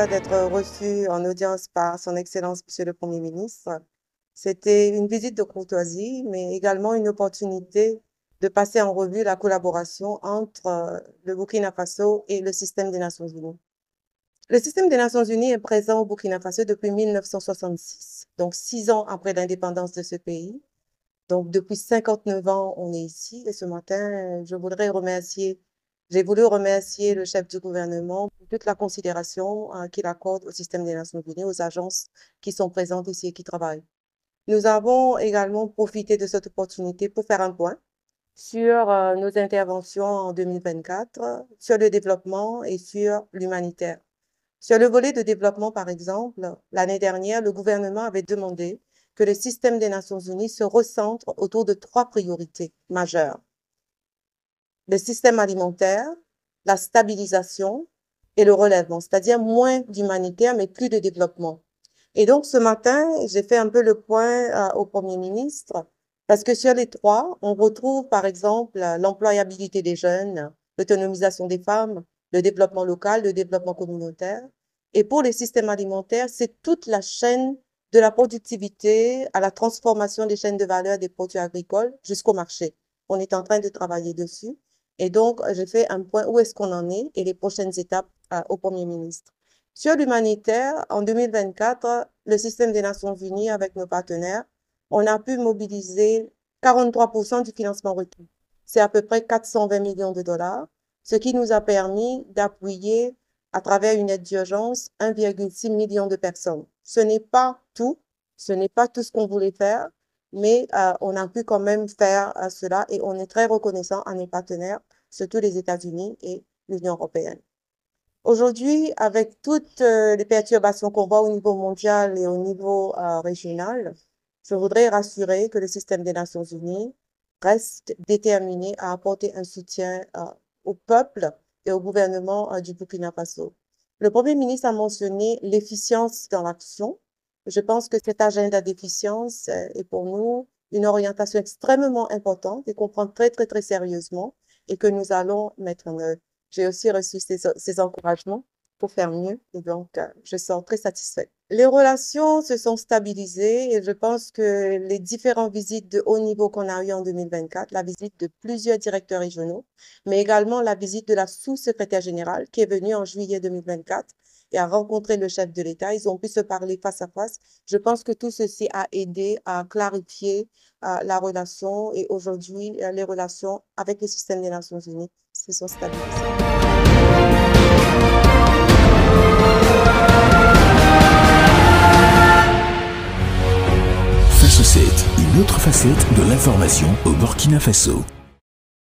plaisir d'être reçu en audience par Son Excellence Monsieur le Premier ministre. C'était une visite de courtoisie, mais également une opportunité de passer en revue la collaboration entre le Burkina Faso et le système des Nations Unies. Le système des Nations Unies est présent au Burkina Faso depuis 1966, donc 6 ans après l'indépendance de ce pays. Donc, depuis 59 ans, on est ici. Et ce matin, j'ai voulu remercier le chef du gouvernement pour toute la considération qu'il accorde au système des Nations Unies, aux agences qui sont présentes ici et qui travaillent. Nous avons également profité de cette opportunité pour faire un point sur nos interventions en 2024, sur le développement et sur l'humanitaire. Sur le volet de développement, par exemple, l'année dernière, le gouvernement avait demandé que le système des Nations Unies se recentre autour de 3 priorités majeures. Le système alimentaire, la stabilisation et le relèvement, c'est-à-dire moins d'humanitaire, mais plus de développement. Et donc, ce matin, j'ai fait un peu le point au Premier ministre, parce que sur les 3, on retrouve, par exemple, l'employabilité des jeunes, l'autonomisation des femmes, le développement local, le développement communautaire. Et pour les systèmes alimentaires, c'est toute la chaîne de la productivité à la transformation des chaînes de valeur des produits agricoles jusqu'au marché. On est en train de travailler dessus. Et donc, j'ai fait un point où est-ce qu'on en est et les prochaines étapes au Premier ministre. Sur l'humanitaire, en 2024, le système des Nations Unies avec nos partenaires, on a pu mobiliser 43% du financement requis. C'est à peu près 420 millions de dollars, ce qui nous a permis d'appuyer à travers une aide d'urgence 1,6 million de personnes. Ce n'est pas tout ce qu'on voulait faire, mais on a pu quand même faire cela et on est très reconnaissant à nos partenaires, surtout les États-Unis et l'Union européenne. Aujourd'hui, avec toutes les perturbations qu'on voit au niveau mondial et au niveau régional, je voudrais rassurer que le système des Nations Unies reste déterminé à apporter un soutien au peuple et au gouvernement du Burkina Faso. Le Premier ministre a mentionné l'efficience dans l'action. Je pense que cet agenda d'efficience est pour nous une orientation extrêmement importante et qu'on prend très, très, très sérieusement et que nous allons mettre en œuvre. J'ai aussi reçu ces encouragements pour faire mieux et donc je sors très satisfaite. Les relations se sont stabilisées et je pense que les différentes visites de haut niveau qu'on a eues en 2024, la visite de plusieurs directeurs régionaux, mais également la visite de la sous-secrétaire générale qui est venue en juillet 2024 et a rencontré le chef de l'État. Ils ont pu se parler face à face. Je pense que tout ceci a aidé à clarifier la relation et aujourd'hui, les relations avec le système des Nations Unies se sont stabilisées. Faso 7, une autre facette de l'information au Burkina Faso.